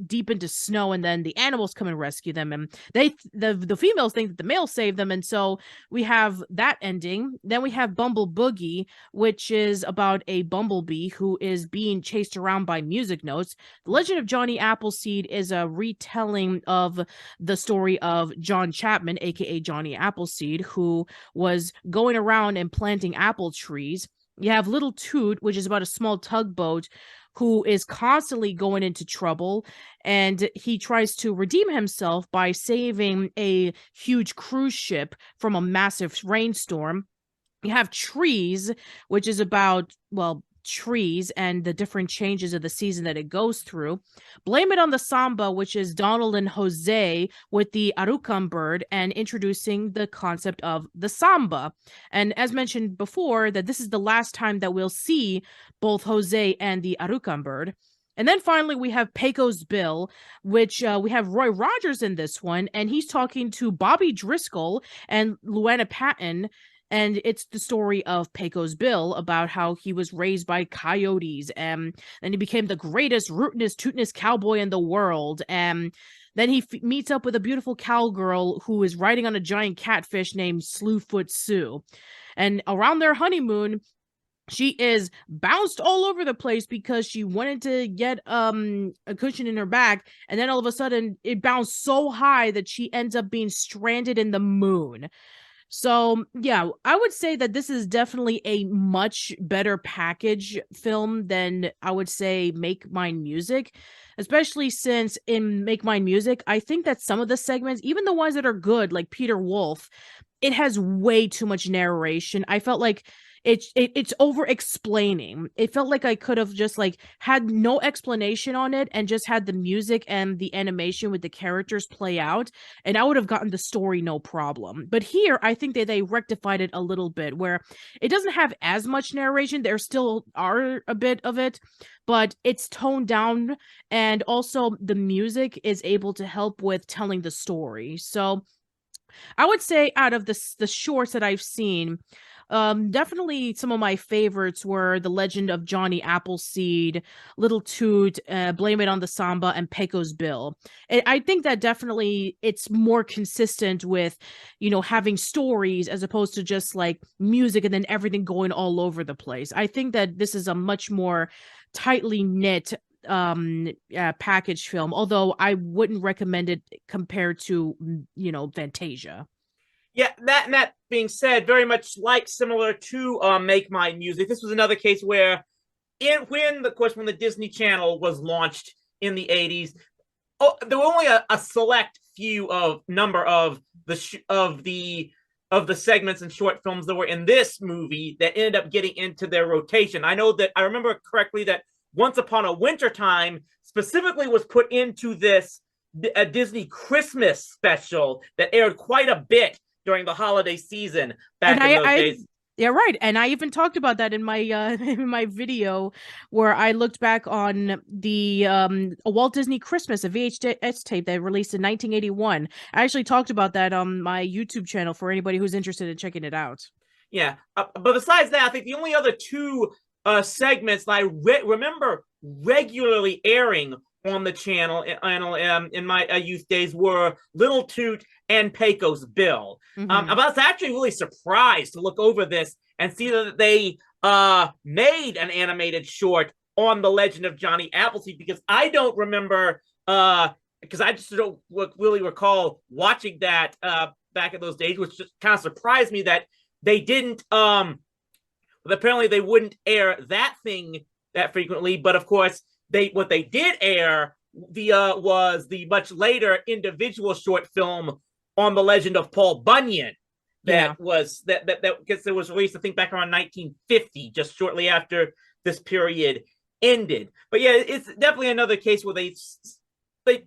deep into snow, and then the animals come and rescue them. And the females think that the male saved them, and so we have that ending. Then we have Bumble Boogie, which is about a bumblebee who is being chased around by music notes. The Legend of Johnny Appleseed is a retelling of the story of John Chapman, aka Johnny Appleseed, who was going around and planting apple trees. You have Little Toot, which is about a small tugboat who is constantly going into trouble, and he tries to redeem himself by saving a huge cruise ship from a massive rainstorm. You have Trees, which is about, well, trees and the different changes of the season that it goes through. Blame It on the Samba, which is Donald and Jose with the Arucan bird and introducing the concept of the samba. And as mentioned before, that this is the last time that we'll see both Jose and the Arucan bird. And then finally, we have Pecos Bill, which we have Roy Rogers in this one, and he's talking to Bobby Driscoll and Luana Patton. And it's the story of Pecos Bill about how he was raised by coyotes, and then he became the greatest rootinest, tootinest cowboy in the world. And then he meets up with a beautiful cowgirl who is riding on a giant catfish named Slewfoot Sue. And around their honeymoon, she is bounced all over the place because she wanted to get a cushion in her back, and then all of a sudden it bounced so high that she ends up being stranded in the moon. So, yeah, I would say that this is definitely a much better package film than, I would say, Make Mine Music, especially since in Make Mine Music, I think that some of the segments, even the ones that are good, like Peter Wolf, it has way too much narration. I felt like it's over explaining. It felt like I could have just like had no explanation on it and just had the music and the animation with the characters play out, and I would have gotten the story no problem. But here I think that they rectified it a little bit where it doesn't have as much narration. There still are a bit of it, but it's toned down, and also the music is able to help with telling the story. So I would say out of the shorts that I've seen, Definitely some of my favorites were The Legend of Johnny Appleseed, Little Toot, Blame It on the Samba, and Pecos Bill. I think that definitely it's more consistent with, having stories as opposed to just like music and then everything going all over the place. I think that this is a much more tightly knit package film, although I wouldn't recommend it compared to, Fantasia. Yeah, that being said, very much like similar to Make My Music, this was another case where when the Disney Channel was launched in the 80s, there were only a select few of number of the segments and short films that were in this movie that ended up getting into their rotation. I know that I remember correctly that Once Upon a Wintertime specifically was put into this a Disney Christmas special that aired quite a bit during the holiday season back in those days. Yeah, right. And I even talked about that in my in my video where I looked back on the a Walt Disney Christmas, a VHS tape that released in 1981. I actually talked about that on my YouTube channel for anybody who's interested in checking it out. Yeah, but besides that, I think the only other two segments that I remember regularly airing on the channel in my youth days were Little Toot and Pecos Bill. I was actually really surprised to look over this and see that they made an animated short on the Legend of Johnny Appleseed, because I don't remember, because I just don't really recall watching that back in those days, which just kind of surprised me that they didn't, apparently they wouldn't air that thing that frequently, but of course, what they did air was the much later individual short film on the Legend of Paul Bunyan that was because it was released, I think, back around 1950, just shortly after this period ended. But yeah, it's definitely another case where they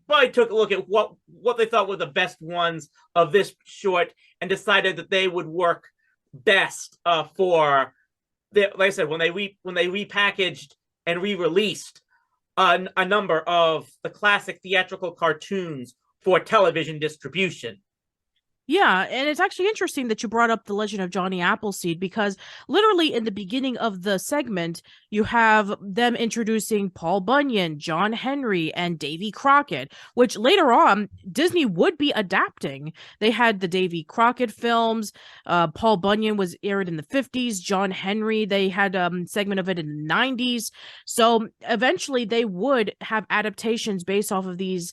probably took a look at what they thought were the best ones of this short and decided that they would work best for like I said, when they repackaged and re-released a number of the classic theatrical cartoons for television distribution. Yeah, and it's actually interesting that you brought up The Legend of Johnny Appleseed, because literally in the beginning of the segment, you have them introducing Paul Bunyan, John Henry, and Davy Crockett, which later on Disney would be adapting. They had the Davy Crockett films. Paul Bunyan was aired in the 50s. John Henry, they had a segment of it in the 90s. So eventually they would have adaptations based off of these,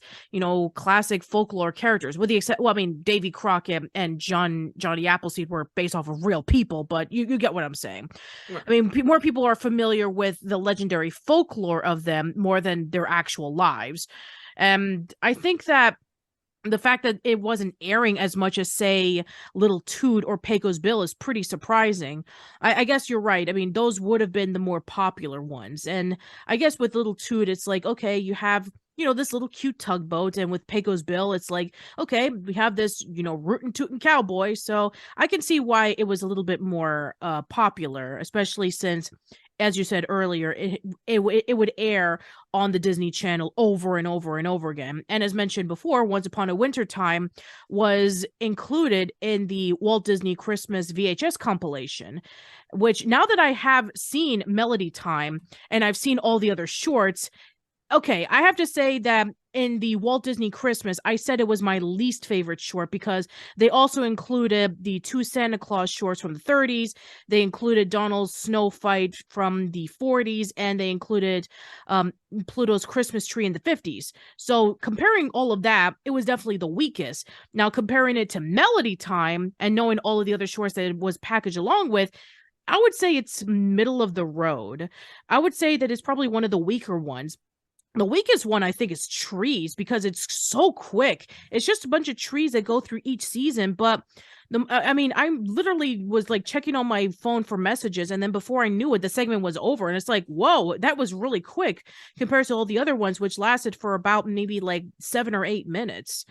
classic folklore characters, with the except, well, I mean, Davy Crockett and Johnny Appleseed were based off of real people, but you get what I'm saying. Right. I mean, more people are familiar with the legendary folklore of them more than their actual lives. And I think that the fact that it wasn't airing as much as, say, Little Toot or Pecos Bill is pretty surprising. I guess you're right. I mean, those would have been the more popular ones. And I guess with Little Toot, it's like, okay, you have this little cute tugboat, and with Pecos Bill, it's like, okay, we have this, rootin' tootin' cowboy. So I can see why it was a little bit more popular, especially since, as you said earlier, it would air on the Disney Channel over and over and over again. And as mentioned before, Once Upon a Wintertime was included in the Walt Disney Christmas VHS compilation, which, now that I have seen Melody Time and I've seen all the other shorts, okay, I have to say that in the Walt Disney Christmas, I said it was my least favorite short, because they also included the two Santa Claus shorts from the 30s. They included Donald's snow fight from the 40s, and they included Pluto's Christmas tree in the 50s. So comparing all of that, it was definitely the weakest. Now, comparing it to Melody Time and knowing all of the other shorts that it was packaged along with, I would say it's middle of the road. I would say that it's probably one of the weaker ones. The weakest one, I think, is Trees, because it's so quick. It's just a bunch of trees that go through each season. But I literally was like checking on my phone for messages, and then before I knew it, the segment was over. And it's like, whoa, that was really quick compared to all the other ones, which lasted for about maybe like 7 or 8 minutes.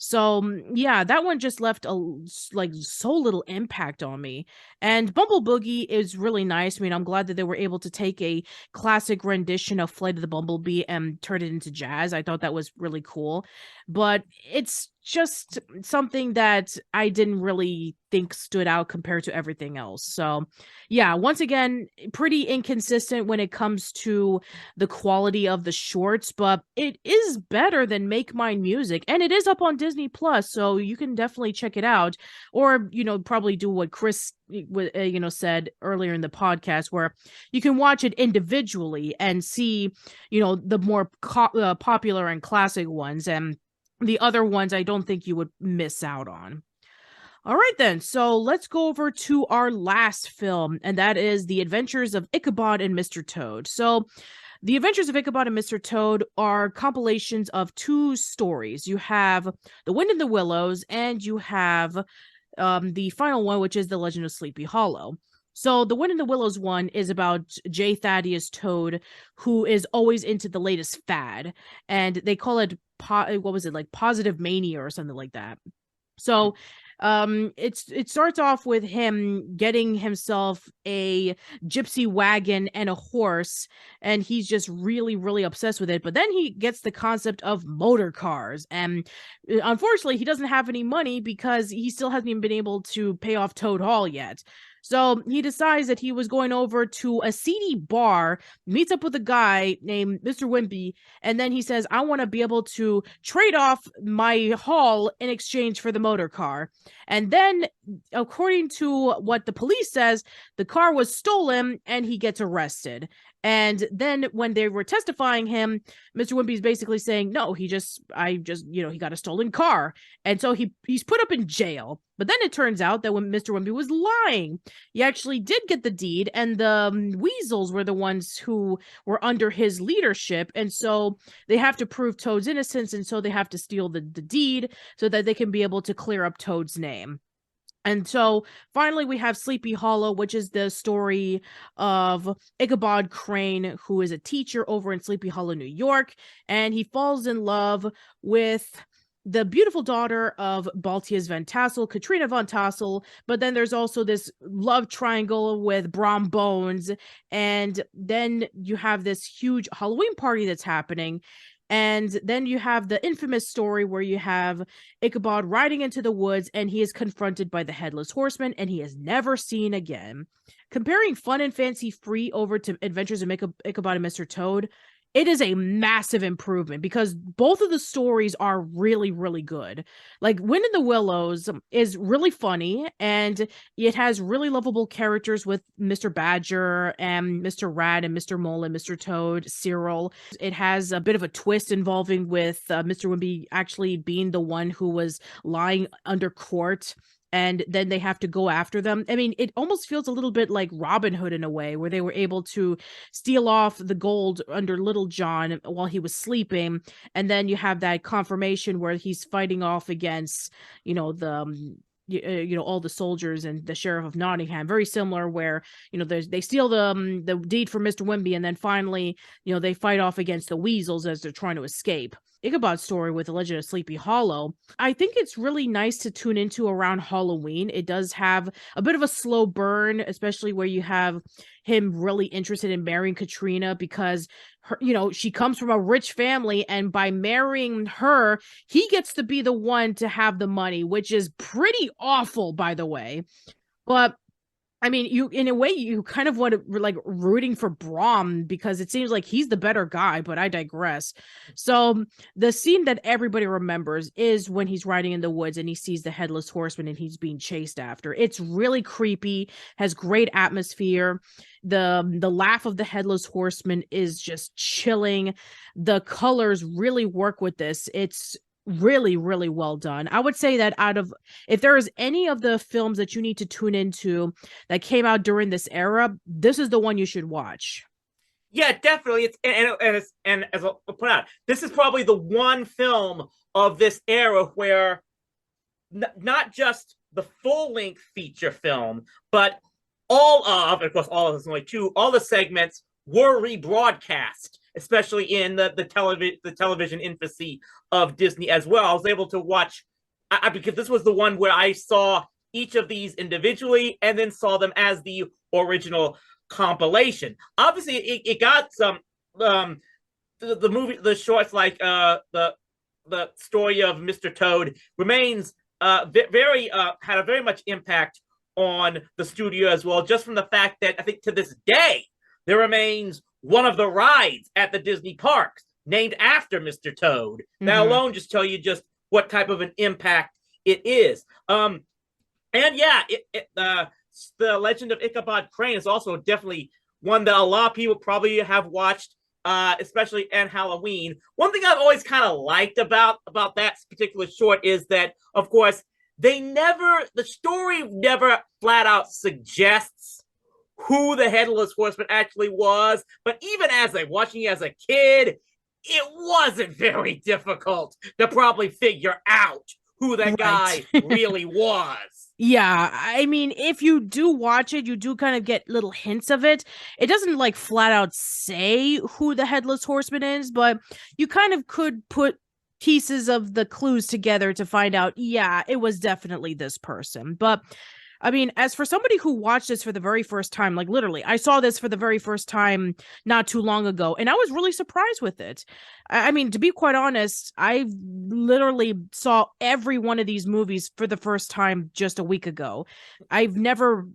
So yeah, that one just left so little impact on me. And Bumble Boogie is really nice. I mean, I'm glad that they were able to take a classic rendition of Flight of the Bumblebee and turn it into jazz. I thought that was really cool. But it's just something that I didn't really think stood out compared to everything else. So yeah, once again, pretty inconsistent when it comes to the quality of the shorts, but it is better than Make Mine Music, and it is up on Disney Plus, so you can definitely check it out. Or, probably do what Chris said earlier in the podcast, where you can watch it individually and see the more popular and classic ones, and the other ones I don't think you would miss out on. All right, then. So let's go over to our last film, and that is The Adventures of Ichabod and Mr. Toad. So The Adventures of Ichabod and Mr. Toad are compilations of two stories. You have The Wind in the Willows, and you have the final one, which is The Legend of Sleepy Hollow. So the Wind in the Willows one is about J. Thaddeus Toad, who is always into the latest fad, and they call it positive mania or something like that. So it starts off with him getting himself a gypsy wagon and a horse, and he's just really, really obsessed with it. But then he gets the concept of motor cars, and unfortunately he doesn't have any money because he still hasn't even been able to pay off Toad Hall yet. So he decides that he was going over to a seedy bar, meets up with a guy named Mr. Wimpy, and then he says, I want to be able to trade off my haul in exchange for the motor car. And then, according to what the police says, the car was stolen and he gets arrested. And then when they were testifying him, Mr. Wimpy's basically saying, no, he got a stolen car. And so he's put up in jail. But then it turns out that when Mr. Wimpy was lying, he actually did get the deed, and the weasels were the ones who were under his leadership. And so they have to prove Toad's innocence, and so they have to steal the deed so that they can be able to clear up Toad's name. And so finally we have Sleepy Hollow, which is the story of Ichabod Crane, who is a teacher over in Sleepy Hollow, New York, and he falls in love with the beautiful daughter of Baltius Van Tassel, Katrina Von Tassel. But then there's also this love triangle with Brom Bones, and then you have this huge Halloween party that's happening. And then you have the infamous story where you have Ichabod riding into the woods, and he is confronted by the Headless Horseman, and he is never seen again. Comparing fun and fancy-free over to Adventures of Ichabod and Mr. Toad, it is a massive improvement because both of the stories are really, really good. Like, Wind in the Willows is really funny, and it has really lovable characters with Mr. Badger and Mr. Rat and Mr. Mole and Mr. Toad, Cyril. It has a bit of a twist involving with Mr. Wimpy actually being the one who was lying under court, and then they have to go after them. I mean, it almost feels a little bit like Robin Hood in a way, where they were able to steal off the gold under Little John while he was sleeping. And then you have that confirmation where he's fighting off against, all the soldiers and the sheriff of Nottingham. Very similar, where they steal the deed from Mr. Wimpy, and then finally they fight off against the weasels as they're trying to escape. Ichabod's story with The Legend of Sleepy Hollow, I think it's really nice to tune into around Halloween. It does have a bit of a slow burn, especially where you have him really interested in marrying Katrina because she comes from a rich family, and by marrying her, he gets to be the one to have the money, which is pretty awful, by the way. But I mean, in a way, you kind of want to like rooting for Brom because it seems like he's the better guy, but I digress. So the scene that everybody remembers is when he's riding in the woods and he sees the Headless Horseman and he's being chased after. It's really creepy, has great atmosphere. The laugh of the Headless Horseman is just chilling. The colors really work with this. It's really, really well done. I would say that if there is any of the films that you need to tune into that came out during this era, this is the one you should watch. Yeah, definitely. And as I'll point out, this is probably the one film of this era where not just the full-length feature film, but of course, all of this only two, all the segments were rebroadcast, especially in the television infancy of Disney as well. I was able to watch because this was the one where I saw each of these individually and then saw them as the original compilation. Obviously, it got some the movie, the shorts like the the story of Mr. Toad remains had a very much impact on the studio as well, just from the fact that I think to this day there remains one of the rides at the Disney parks named after Mr. Toad. That alone just tell you just what type of an impact it is. And yeah, the Legend of Ichabod Crane is also definitely one that a lot of people probably have watched, especially at Halloween. One thing I've always kind of liked about that particular short is that, of course, the story never flat out suggests who the Headless Horseman actually was. But even as watching as a kid, it wasn't very difficult to probably figure out who that guy really was. Yeah, I mean, if you do watch it, you do kind of get little hints of it. It doesn't like flat out say who the Headless Horseman is, but you kind of could put pieces of the clues together to find out, yeah, it was definitely this person. But I mean, as for somebody who watched this for the very first time, like literally, I saw this for the very first time not too long ago, and I was really surprised with it. I mean, to be quite honest, I literally saw every one of these movies for the first time just a week ago. I've never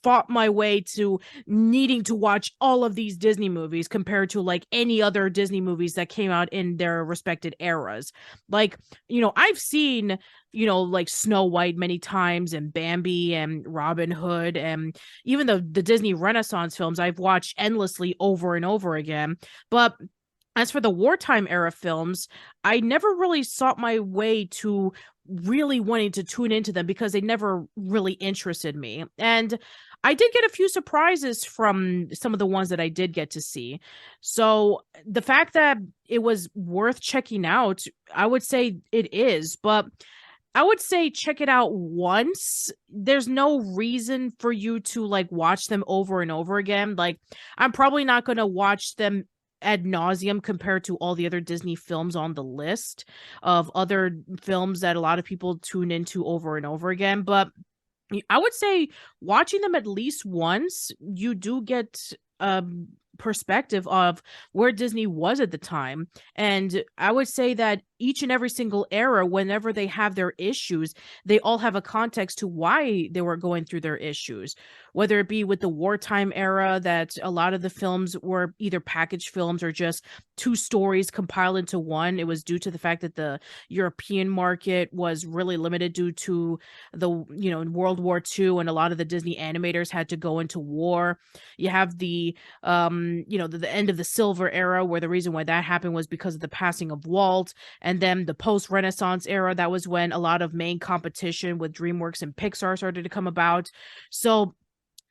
fought my way to needing to watch all of these Disney movies compared to like any other Disney movies that came out in their respected eras. Like, I've seen like Snow White many times, and Bambi and Robin Hood, and even the Disney Renaissance films I've watched endlessly over and over again. But as for the Wartime Era films, I never really sought my way to really wanting to tune into them because they never really interested me. And I did get a few surprises from some of the ones that I did get to see. So the fact that it was worth checking out, I would say it is, but I would say check it out once. There's no reason for you to like watch them over and over again. Like, I'm probably not going to watch them ad nauseum compared to all the other Disney films on the list of other films that a lot of people tune into over and over again. But I would say watching them at least once, you do get perspective of where Disney was at the time. And I would say that each and every single era, whenever they have their issues, they all have a context to why they were going through their issues, whether it be with the Wartime Era, that a lot of the films were either packaged films or just two stories compiled into one. It was due to the fact that the European market was really limited due to the, World War II, and a lot of the Disney animators had to go into war. You have the end of the Silver Era, where the reason why that happened was because of the passing of Walt. And then the post-Renaissance era, that was when a lot of main competition with DreamWorks and Pixar started to come about. So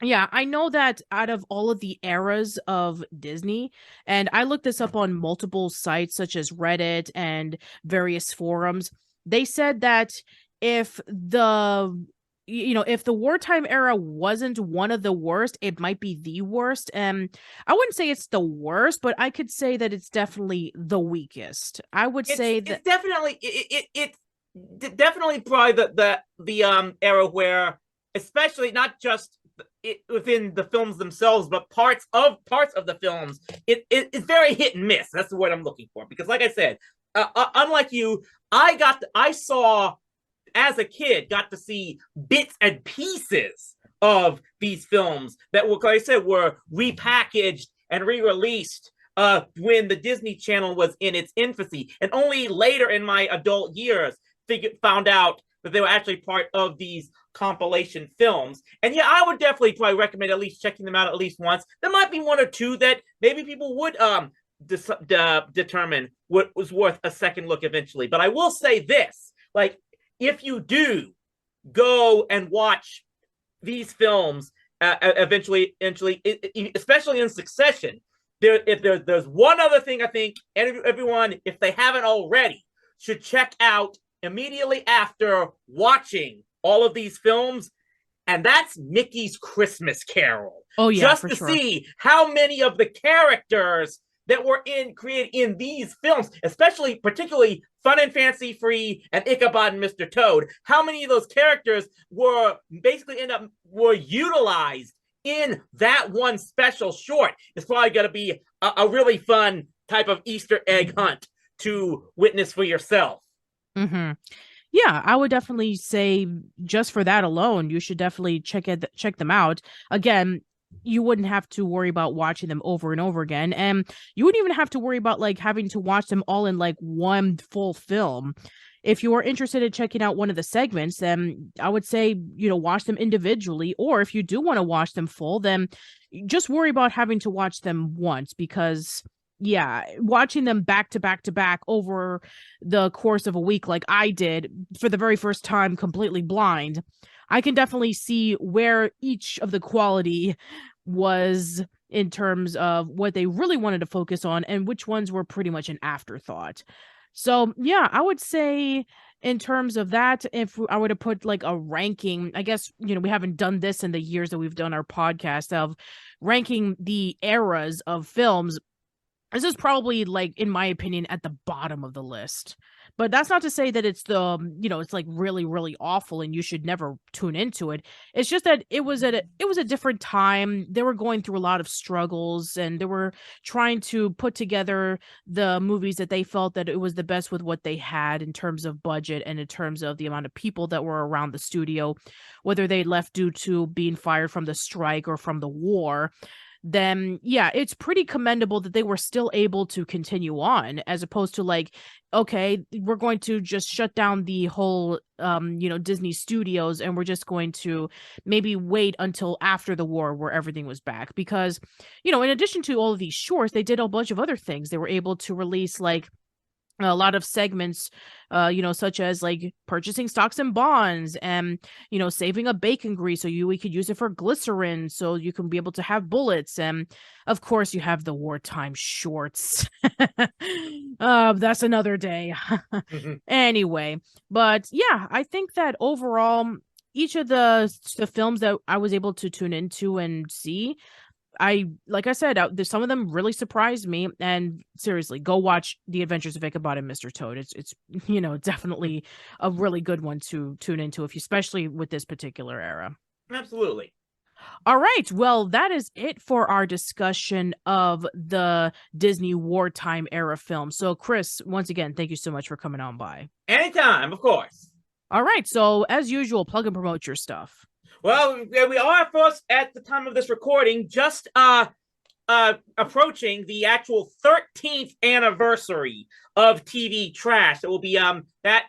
yeah, I know that out of all of the eras of Disney, and I looked this up on multiple sites such as Reddit and various forums, they said that if the Wartime Era wasn't one of the worst, it might be the worst. And I wouldn't say it's the worst, but I could say that it's definitely the weakest. I would say that it's definitely it's definitely probably the era where, especially not just within the films themselves, but parts of the films, it's very hit and miss. That's the word I'm looking for. Because, like I said, unlike you, I saw as a kid, got to see bits and pieces of these films that were, like I said, were repackaged and re-released when the Disney Channel was in its infancy. And only later in my adult years found out that they were actually part of these compilation films. And yeah, I would definitely probably recommend at least checking them out at least once. There might be one or two that maybe people would determine what was worth a second look eventually. But I will say this, like, if you do go and watch these films eventually, especially in succession, there's one other thing I think everyone, if they haven't already, should check out immediately after watching all of these films, and that's Mickey's Christmas Carol. Oh yeah, just to see how many of the characters that were created in these films, particularly Fun and Fancy Free and Ichabod and Mr. Toad, how many of those characters were basically were utilized in that one special short. It's probably going to be a really fun type of Easter egg hunt to witness for yourself. Mm-hmm. Yeah, I would definitely say just for that alone, you should definitely check them out. Again, you wouldn't have to worry about watching them over and over again, and you wouldn't even have to worry about like having to watch them all in like one full film. If you are interested in checking out one of the segments, then I would say, watch them individually, or if you do want to watch them full, then just worry about having to watch them once because yeah, watching them back to back to back over the course of a week, like I did for the very first time, completely blind, I can definitely see where each of the quality was in terms of what they really wanted to focus on and which ones were pretty much an afterthought. So, yeah, I would say in terms of that, if I were to put like a ranking, I guess, we haven't done this in the years that we've done our podcast of ranking the eras of films. This is probably like, in my opinion, at the bottom of the list. But that's not to say that it's it's like really, really awful and you should never tune into it. It's just that it was a different time. They were going through a lot of struggles and they were trying to put together the movies that they felt that it was the best with what they had in terms of budget and in terms of the amount of people that were around the studio, whether they left due to being fired from the strike or from the war. Then yeah, it's pretty commendable that they were still able to continue on as opposed to like, okay, we're going to just shut down the whole Disney Studios and we're just going to maybe wait until after the war where everything was back because in addition to all of these shorts, they did a bunch of other things. They were able to release like a lot of segments, such as like purchasing stocks and bonds and, saving a bacon grease so we could use it for glycerin so you can be able to have bullets. And of course, you have the wartime shorts. That's another day. Anyway, but yeah, I think that overall, each of the films that I was able to tune into and see, like I said, some of them really surprised me. And seriously, go watch The Adventures of Ichabod and Mr. Toad. It's definitely a really good one to tune into, especially with this particular era. Absolutely. All right. Well, that is it for our discussion of the Disney wartime era film. So, Chris, once again, thank you so much for coming on by. Anytime, of course. All right. So, as usual, plug and promote your stuff. Well, we are, first, at the time of this recording, just approaching the actual 13th anniversary of TV Trash. It will be that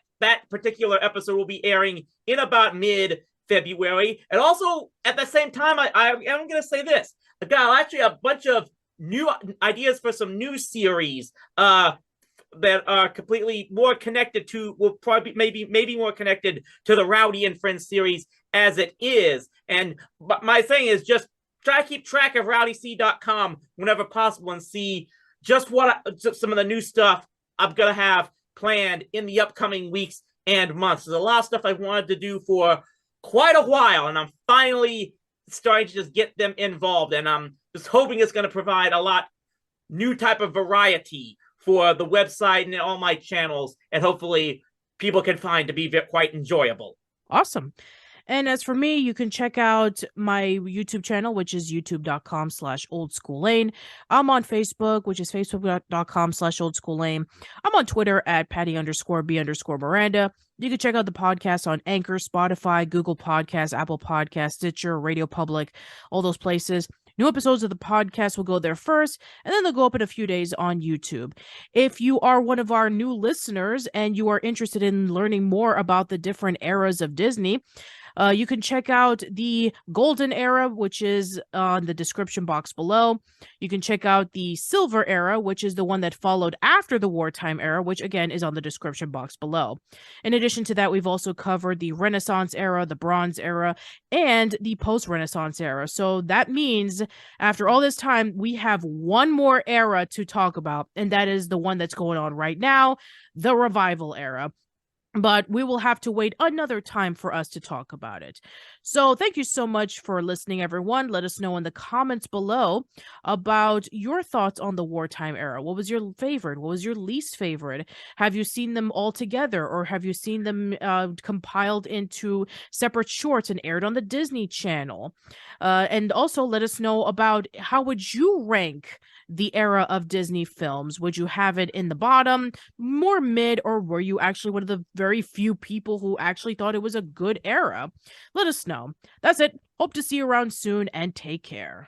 particular episode will be airing in about mid-February. And also, at the same time, I am going to say this. I've got actually a bunch of new ideas for some new series that are completely more connected to, will probably maybe more connected to the Rowdy and Friends series as it is. And my thing is just try to keep track of RowdyC.com whenever possible and see just some of the new stuff I'm going to have planned in the upcoming weeks and months. There's a lot of stuff I've wanted to do for quite a while, and I'm finally starting to just get them involved. And I'm just hoping it's going to provide a lot new type of variety for the website and all my channels, and hopefully people can find to be quite enjoyable. Awesome. And as for me, you can check out my YouTube channel, which is youtube.com/oldschoollane. I'm on Facebook, which is facebook.com/oldschoollane. I'm on Twitter at Patty_B_Miranda. You can check out the podcast on Anchor, Spotify, Google Podcasts, Apple Podcasts, Stitcher, Radio Public, all those places. New episodes of the podcast will go there first, and then they'll go up in a few days on YouTube. If you are one of our new listeners and you are interested in learning more about the different eras of Disney, you can check out the Golden Era, which is on the description box below. You can check out the Silver Era, which is the one that followed after the Wartime Era, which again is on the description box below. In addition to that, we've also covered the Renaissance Era, the Bronze Era, and the Post-Renaissance Era. So that means after all this time, we have one more era to talk about, and that is the one that's going on right now, the Revival Era. But we will have to wait another time for us to talk about it. So thank you so much for listening, everyone. Let us know in the comments below about your thoughts on the wartime era. What was your favorite? What was your least favorite? Have you seen them all together, or have you seen them compiled into separate shorts and aired on the Disney Channel? And also let us know about how would you rank the era of Disney films? Would you have it in the bottom, more mid, or were you actually one of the very few people who actually thought it was a good era? Let us know. That's it. Hope to see you around soon, and take care.